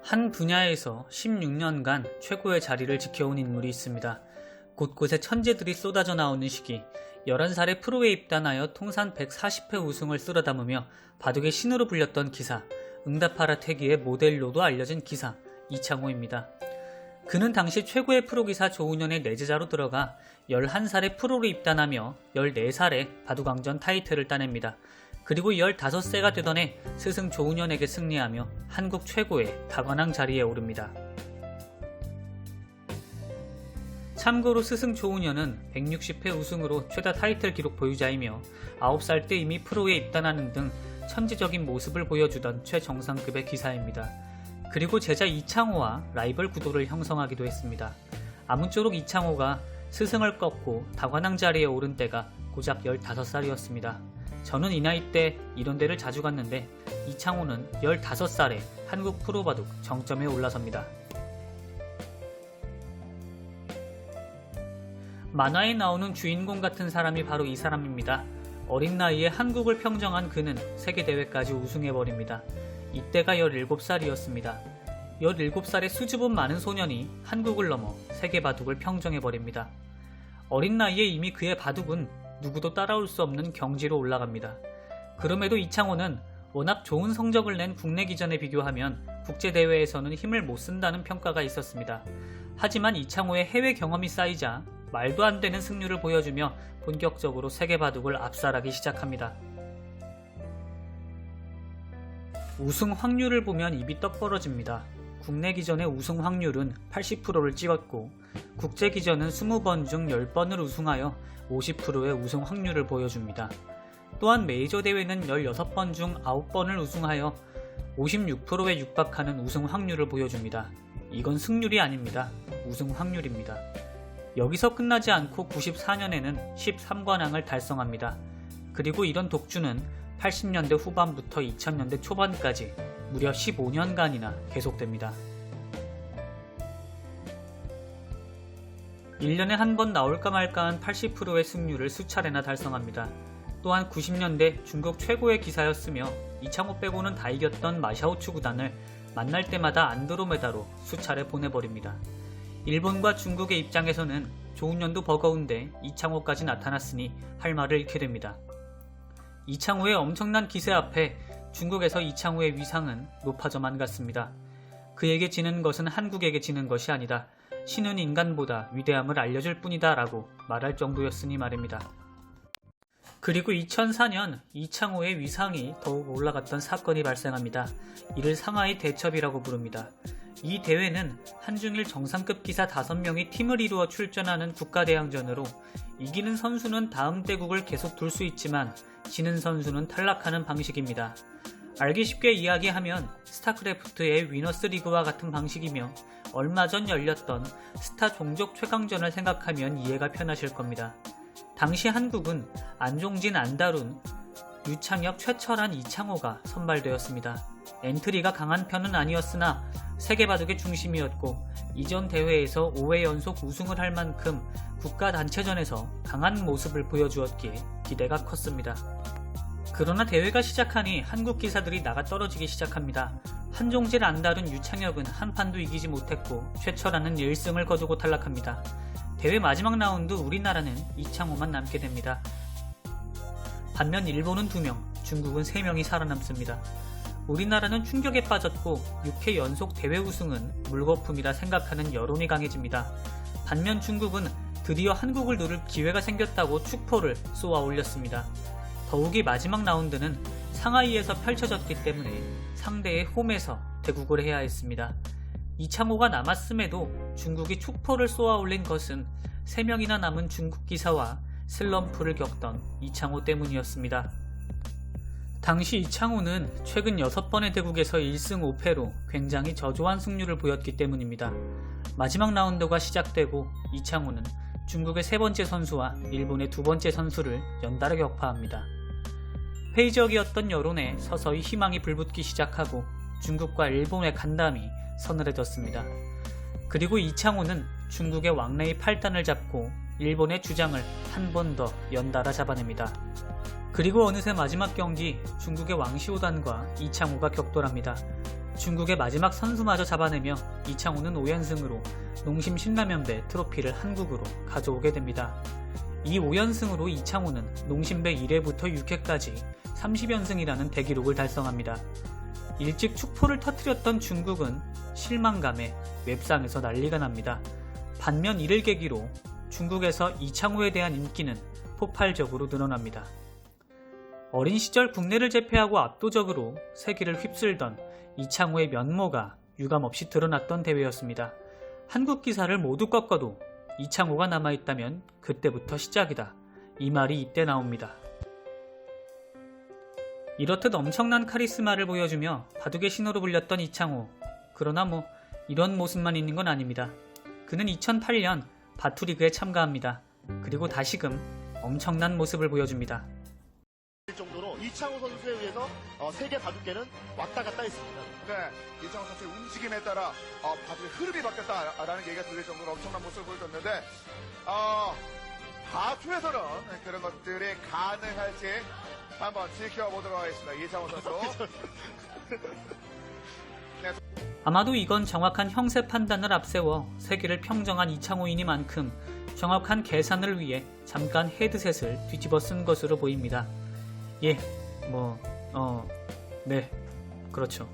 한 분야에서 16년간 최고의 자리를 지켜온 인물이 있습니다. 곳곳에 천재들이 쏟아져 나오는 시기, 11살에 프로에 입단하여 통산 140회 우승을 쓸어담으며 바둑의 신으로 불렸던 기사, 응답하라 태기의 모델로도 알려진 기사, 이창호입니다. 그는 당시 최고의 프로기사 조훈현의 내제자로 들어가 11살에 프로로 입단하며 14살에 바둑왕전 타이틀을 따냅니다. 그리고 15세가 되던 해 스승 조훈현에게 승리하며 한국 최고의 다관왕 자리에 오릅니다. 참고로 스승 조훈현은 160회 우승으로 최다 타이틀 기록 보유자이며 9살 때 이미 프로에 입단하는 등 천재적인 모습을 보여주던 최정상급의 기사입니다. 그리고 제자 이창호와 라이벌 구도를 형성하기도 했습니다. 아무쪼록 이창호가 스승을 꺾고 다관왕 자리에 오른 때가 고작 15살이었습니다. 저는 이 나이 때 이런 데를 자주 갔는데 이창호는 15살에 한국 프로바둑 정점에 올라섭니다. 만화에 나오는 주인공 같은 사람이 바로 이 사람입니다. 어린 나이에 한국을 평정한 그는 세계대회까지 우승해버립니다. 이때가 17살이었습니다. 17살의 수줍음 많은 소년이 한국을 넘어 세계바둑을 평정해버립니다. 어린 나이에 이미 그의 바둑은 누구도 따라올 수 없는 경지로 올라갑니다. 그럼에도 이창호는 워낙 좋은 성적을 낸 국내 기전에 비교하면 국제대회에서는 힘을 못 쓴다는 평가가 있었습니다. 하지만 이창호의 해외 경험이 쌓이자 말도 안 되는 승률을 보여주며 본격적으로 세계바둑을 압살하기 시작합니다. 우승 확률을 보면 입이 떡 벌어집니다. 국내 기전의 우승 확률은 80%를 찍었고 국제 기전은 20번 중 10번을 우승하여 50%의 우승 확률을 보여줍니다. 또한 메이저 대회는 16번 중 9번을 우승하여 56%에 육박하는 우승 확률을 보여줍니다. 이건 승률이 아닙니다. 우승 확률입니다. 여기서 끝나지 않고 94년에는 13관왕을 달성합니다. 그리고 이런 독주는 80년대 후반부터 2000년대 초반까지 무려 15년간이나 계속됩니다. 1년에 한 번 나올까 말까한 80%의 승률을 수차례나 달성합니다. 또한 90년대 중국 최고의 기사였으며 이창호 빼고는 다 이겼던 마샤오추 구단을 만날 때마다 안드로메다로 수차례 보내버립니다. 일본과 중국의 입장에서는 조훈현도 버거운데 이창호까지 나타났으니 할 말을 잃게 됩니다. 이창호의 엄청난 기세 앞에 중국에서 이창호의 위상은 높아져만 갔습니다. 그에게 지는 것은 한국에게 지는 것이 아니다. 신은 인간보다 위대함을 알려줄 뿐이다 라고 말할 정도였으니 말입니다. 그리고 2004년 이창호의 위상이 더욱 올라갔던 사건이 발생합니다. 이를 상하이 대첩이라고 부릅니다. 이 대회는 한중일 정상급 기사 5명이 팀을 이루어 출전하는 국가대항전으로 이기는 선수는 다음 대국을 계속 둘 수 있지만 지는 선수는 탈락하는 방식입니다. 알기 쉽게 이야기하면 스타크래프트의 위너스 리그와 같은 방식이며 얼마 전 열렸던 스타 종족 최강전을 생각하면 이해가 편하실 겁니다. 당시 한국은 안종진, 안다룬, 유창혁, 최철한, 이창호가 선발되었습니다. 엔트리가 강한 편은 아니었으나 세계바둑의 중심이었고 이전 대회에서 5회 연속 우승을 할 만큼 국가단체전에서 강한 모습을 보여주었기에 기대가 컸습니다. 그러나 대회가 시작하니 한국 기사들이 나가 떨어지기 시작합니다. 한종진, 안다룬, 유창혁은 한 판도 이기지 못했고 최철한은 1승을 거두고 탈락합니다. 대회 마지막 라운드 우리나라는 이창호만 남게 됩니다. 반면 일본은 2명, 중국은 3명이 살아남습니다. 우리나라는 충격에 빠졌고 6회 연속 대회 우승은 물거품이라 생각하는 여론이 강해집니다. 반면 중국은 드디어 한국을 누를 기회가 생겼다고 축포를 쏘아 올렸습니다. 더욱이 마지막 라운드는 상하이에서 펼쳐졌기 때문에 상대의 홈에서 대국을 해야 했습니다. 이창호가 남았음에도 중국이 축포를 쏘아 올린 것은 3명이나 남은 중국 기사와 슬럼프를 겪던 이창호 때문이었습니다. 당시 이창호는 최근 6번의 대국에서 1승 5패로 굉장히 저조한 승률을 보였기 때문입니다. 마지막 라운드가 시작되고 이창호는 중국의 3번째 선수와 일본의 2번째 선수를 연달아 격파합니다. 회의적이었던 여론에 서서히 희망이 불붙기 시작하고 중국과 일본의 간담이 서늘해졌습니다. 그리고 이창호는 중국의 왕래의 팔단을 잡고 일본의 주장을 한 번 더 연달아 잡아냅니다. 그리고 어느새 마지막 경기 중국의 왕시오단과 이창호가 격돌합니다. 중국의 마지막 선수마저 잡아내며 이창호는 5연승으로 농심 신라면배 트로피를 한국으로 가져오게 됩니다. 이 5연승으로 이창호는 농심배 1회부터 6회까지 30연승이라는 대기록을 달성합니다. 일찍 축포를 터뜨렸던 중국은 실망감에 웹상에서 난리가 납니다. 반면 이를 계기로 중국에서 이창호에 대한 인기는 폭발적으로 늘어납니다. 어린 시절 국내를 제패하고 압도적으로 세계를 휩쓸던 이창호의 면모가 유감없이 드러났던 대회였습니다. 한국 기사를 모두 꺾어도 이창호가 남아있다면 그때부터 시작이다. 이 말이 이때 나옵니다. 이렇듯 엄청난 카리스마를 보여주며 바둑의 신호로 불렸던 이창호. 그러나 이런 모습만 있는 건 아닙니다. 그는 2008년 바투리그에 참가합니다. 그리고 다시금 엄청난 모습을 보여줍니다. 정도로 이창호 선수에 의해서 세계 바둑계는 왔다 갔다 했습니다. 네, 이창호 선수의 움직임에 따라 바둑의 흐름이 바뀌었다라는 얘기가 들릴 정도로 엄청난 모습을 보여줬는데 바둑에서는 그런 것들이 가능할지 한번 지켜보도록 하겠습니다. 이창호 선수. 아마도 이건 정확한 형세 판단을 앞세워 세계를 평정한 이창호이니만큼 정확한 계산을 위해 잠깐 헤드셋을 뒤집어 쓴 것으로 보입니다. 네, 그렇죠.